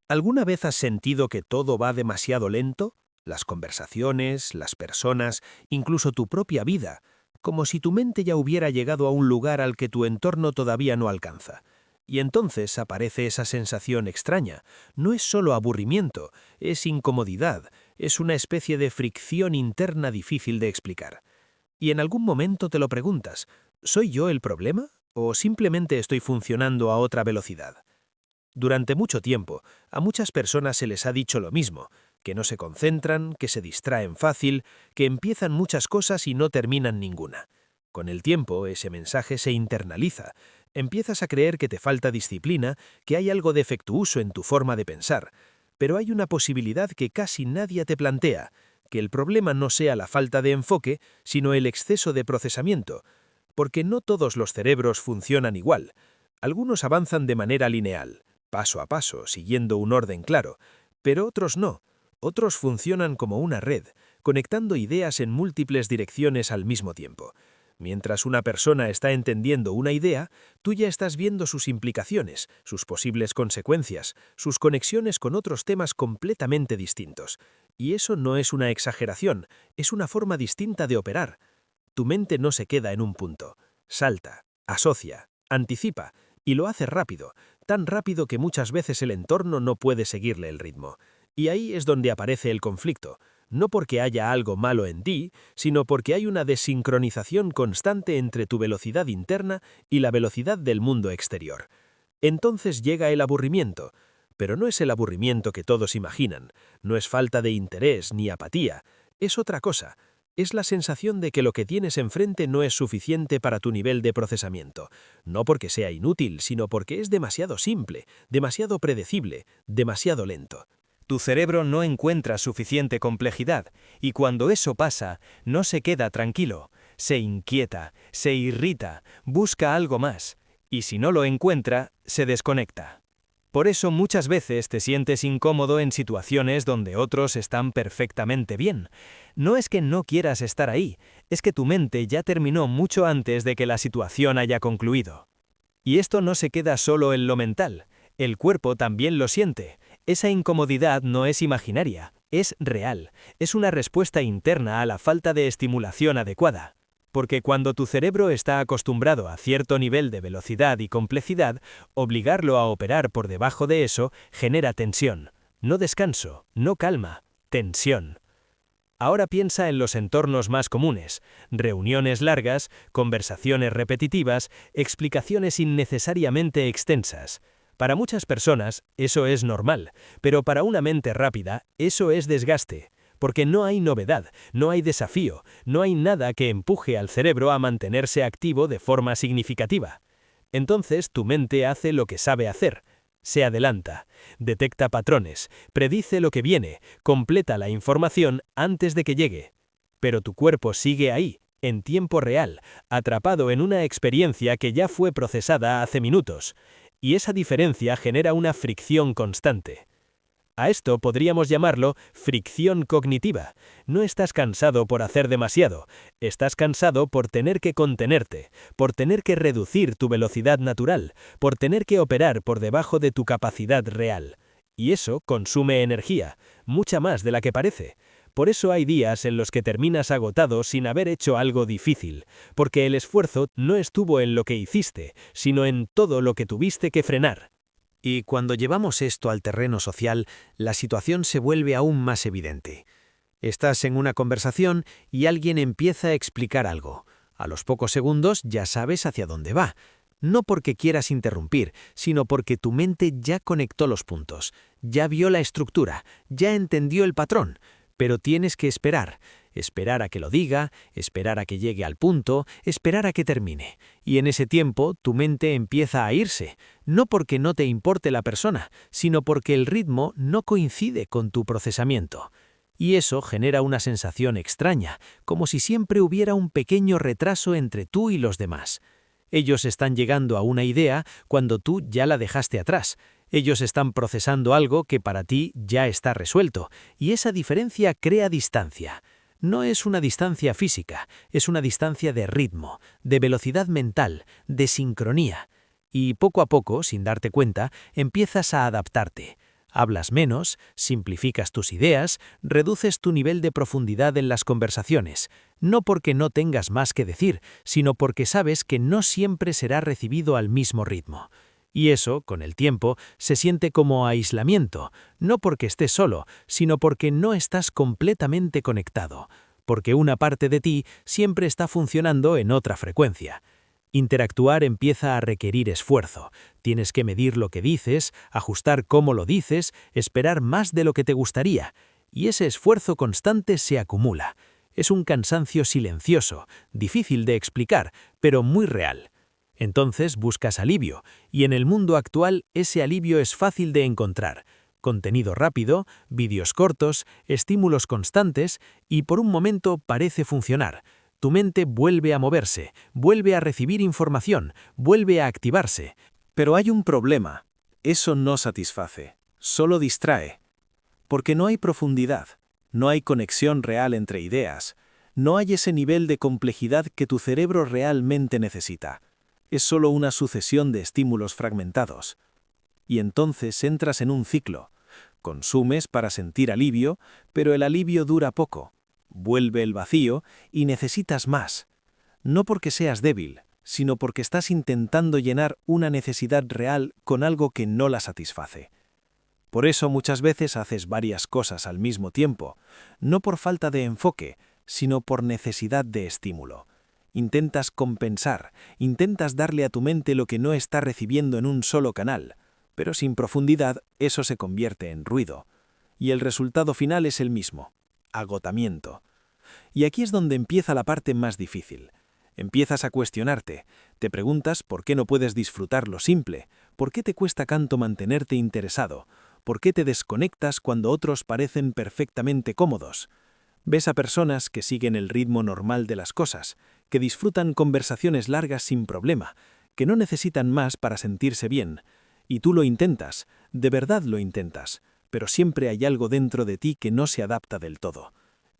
¿Alguna vez has sentido que todo va demasiado lento? Las conversaciones, las personas, incluso tu propia vida, como si tu mente ya hubiera llegado a un lugar al que tu entorno todavía no alcanza. Y entonces aparece esa sensación extraña. No es solo aburrimiento, es incomodidad, es una especie de fricción interna difícil de explicar. Y en algún momento te lo preguntas, ¿soy yo el problema? ¿O simplemente estoy funcionando a otra velocidad? Durante mucho tiempo, a muchas personas se les ha dicho lo mismo, que no se concentran, que se distraen fácil, que empiezan muchas cosas y no terminan ninguna. Con el tiempo, ese mensaje se internaliza. Empiezas a creer que te falta disciplina, que hay algo defectuoso en tu forma de pensar. Pero hay una posibilidad que casi nadie te plantea, que el problema no sea la falta de enfoque, sino el exceso de procesamiento. Porque no todos los cerebros funcionan igual. Algunos avanzan de manera lineal, paso a paso, siguiendo un orden claro, pero otros no. Otros funcionan como una red, conectando ideas en múltiples direcciones al mismo tiempo. Mientras una persona está entendiendo una idea, tú ya estás viendo sus implicaciones, sus posibles consecuencias, sus conexiones con otros temas completamente distintos. Y eso no es una exageración, es una forma distinta de operar. Tu mente no se queda en un punto. Salta, asocia, anticipa, y lo hace rápido, tan rápido que muchas veces el entorno no puede seguirle el ritmo. Y ahí es donde aparece el conflicto, no porque haya algo malo en ti, sino porque hay una desincronización constante entre tu velocidad interna y la velocidad del mundo exterior. Entonces llega el aburrimiento, pero no es el aburrimiento que todos imaginan, no es falta de interés ni apatía, es otra cosa. Es la sensación de que lo que tienes enfrente no es suficiente para tu nivel de procesamiento, no porque sea inútil, sino porque es demasiado simple, demasiado predecible, demasiado lento. Tu cerebro no encuentra suficiente complejidad, y cuando eso pasa, no se queda tranquilo, se inquieta, se irrita, busca algo más, y si no lo encuentra, se desconecta. Por eso muchas veces te sientes incómodo en situaciones donde otros están perfectamente bien. No es que no quieras estar ahí, es que tu mente ya terminó mucho antes de que la situación haya concluido. Y esto no se queda solo en lo mental, el cuerpo también lo siente. Esa incomodidad no es imaginaria, es real, es una respuesta interna a la falta de estimulación adecuada. Porque cuando tu cerebro está acostumbrado a cierto nivel de velocidad y complejidad, obligarlo a operar por debajo de eso genera tensión. No descanso, no calma, tensión. Ahora piensa en los entornos más comunes: reuniones largas, conversaciones repetitivas, explicaciones innecesariamente extensas. Para muchas personas, eso es normal, pero para una mente rápida, eso es desgaste. Porque no hay novedad, no hay desafío, no hay nada que empuje al cerebro a mantenerse activo de forma significativa. Entonces tu mente hace lo que sabe hacer. Se adelanta, detecta patrones, predice lo que viene, completa la información antes de que llegue. Pero tu cuerpo sigue ahí, en tiempo real, atrapado en una experiencia que ya fue procesada hace minutos. Y esa diferencia genera una fricción constante. A esto podríamos llamarlo fricción cognitiva. No estás cansado por hacer demasiado, estás cansado por tener que contenerte, por tener que reducir tu velocidad natural, por tener que operar por debajo de tu capacidad real. Y eso consume energía, mucha más de la que parece. Por eso hay días en los que terminas agotado sin haber hecho algo difícil, porque el esfuerzo no estuvo en lo que hiciste, sino en todo lo que tuviste que frenar. Y cuando llevamos esto al terreno social, la situación se vuelve aún más evidente. Estás en una conversación y alguien empieza a explicar algo. A los pocos segundos ya sabes hacia dónde va. No porque quieras interrumpir, sino porque tu mente ya conectó los puntos, ya vio la estructura, ya entendió el patrón. Pero tienes que esperar a que lo diga, esperar a que llegue al punto, esperar a que termine. Y en ese tiempo tu mente empieza a irse, no porque no te importe la persona, sino porque el ritmo no coincide con tu procesamiento. Y eso genera una sensación extraña, como si siempre hubiera un pequeño retraso entre tú y los demás. Ellos están llegando a una idea cuando tú ya la dejaste atrás. Ellos están procesando algo que para ti ya está resuelto, y esa diferencia crea distancia. No es una distancia física, es una distancia de ritmo, de velocidad mental, de sincronía. Y poco a poco, sin darte cuenta, empiezas a adaptarte. Hablas menos, simplificas tus ideas, reduces tu nivel de profundidad en las conversaciones, no porque no tengas más que decir, sino porque sabes que no siempre será recibido al mismo ritmo. Y eso, con el tiempo, se siente como aislamiento, no porque estés solo, sino porque no estás completamente conectado, porque una parte de ti siempre está funcionando en otra frecuencia. Interactuar empieza a requerir esfuerzo. Tienes que medir lo que dices, ajustar cómo lo dices, esperar más de lo que te gustaría. Y ese esfuerzo constante se acumula. Es un cansancio silencioso, difícil de explicar, pero muy real. Entonces buscas alivio, y en el mundo actual ese alivio es fácil de encontrar. Contenido rápido, vídeos cortos, estímulos constantes, y por un momento parece funcionar. Tu mente vuelve a moverse, vuelve a recibir información, vuelve a activarse. Pero hay un problema. Eso no satisface, solo distrae. Porque no hay profundidad, no hay conexión real entre ideas, no hay ese nivel de complejidad que tu cerebro realmente necesita. Es solo una sucesión de estímulos fragmentados. Y entonces entras en un ciclo. Consumes para sentir alivio, pero el alivio dura poco. Vuelve el vacío y necesitas más. No porque seas débil, sino porque estás intentando llenar una necesidad real con algo que no la satisface. Por eso muchas veces haces varias cosas al mismo tiempo, no por falta de enfoque, sino por necesidad de estímulo. Intentas compensar, intentas darle a tu mente lo que no está recibiendo en un solo canal, pero sin profundidad eso se convierte en ruido. Y el resultado final es el mismo: agotamiento. Y aquí es donde empieza la parte más difícil. Empiezas a cuestionarte, te preguntas por qué no puedes disfrutar lo simple, por qué te cuesta tanto mantenerte interesado, por qué te desconectas cuando otros parecen perfectamente cómodos. Ves a personas que siguen el ritmo normal de las cosas, que disfrutan conversaciones largas sin problema, que no necesitan más para sentirse bien. Y tú lo intentas, de verdad lo intentas, pero siempre hay algo dentro de ti que no se adapta del todo.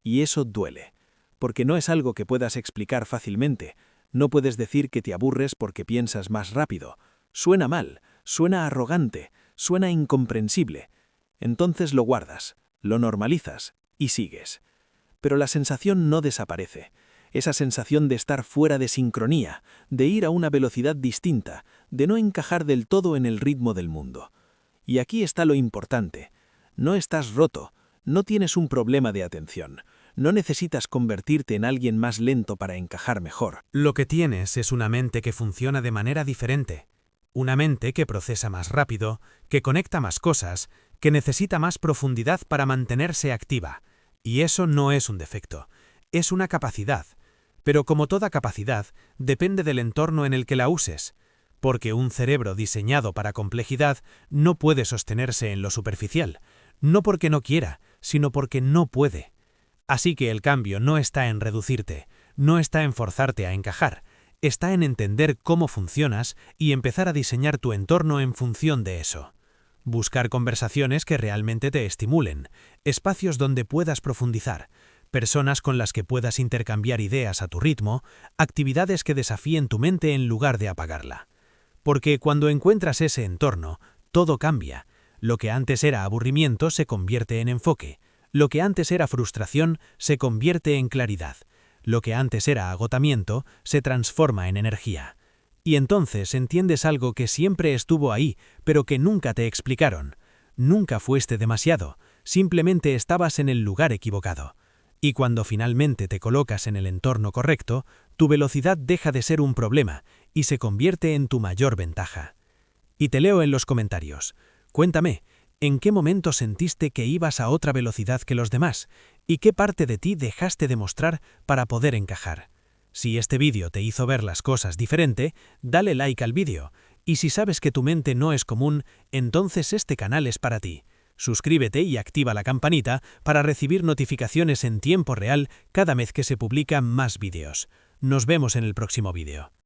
Y eso duele, porque no es algo que puedas explicar fácilmente. No puedes decir que te aburres porque piensas más rápido. Suena mal, suena arrogante, suena incomprensible. Entonces lo guardas, lo normalizas y sigues. Pero la sensación no desaparece. Esa sensación de estar fuera de sincronía, de ir a una velocidad distinta, de no encajar del todo en el ritmo del mundo. Y aquí está lo importante. No estás roto, no tienes un problema de atención, no necesitas convertirte en alguien más lento para encajar mejor. Lo que tienes es una mente que funciona de manera diferente. Una mente que procesa más rápido, que conecta más cosas, que necesita más profundidad para mantenerse activa. Y eso no es un defecto, es una capacidad. Pero como toda capacidad, depende del entorno en el que la uses. Porque un cerebro diseñado para complejidad no puede sostenerse en lo superficial, no porque no quiera, sino porque no puede. Así que el cambio no está en reducirte, no está en forzarte a encajar, está en entender cómo funcionas y empezar a diseñar tu entorno en función de eso. Buscar conversaciones que realmente te estimulen, espacios donde puedas profundizar, personas con las que puedas intercambiar ideas a tu ritmo, actividades que desafíen tu mente en lugar de apagarla. Porque cuando encuentras ese entorno, todo cambia. Lo que antes era aburrimiento se convierte en enfoque. Lo que antes era frustración se convierte en claridad. Lo que antes era agotamiento se transforma en energía. Y entonces entiendes algo que siempre estuvo ahí, pero que nunca te explicaron. Nunca fuiste demasiado, simplemente estabas en el lugar equivocado. Y cuando finalmente te colocas en el entorno correcto, tu velocidad deja de ser un problema y se convierte en tu mayor ventaja. Y te leo en los comentarios. Cuéntame, ¿en qué momento sentiste que ibas a otra velocidad que los demás? ¿Y qué parte de ti dejaste de mostrar para poder encajar? Si este vídeo te hizo ver las cosas diferente, dale like al vídeo. Y si sabes que tu mente no es común, entonces este canal es para ti. Suscríbete y activa la campanita para recibir notificaciones en tiempo real cada vez que se publican más vídeos. Nos vemos en el próximo vídeo.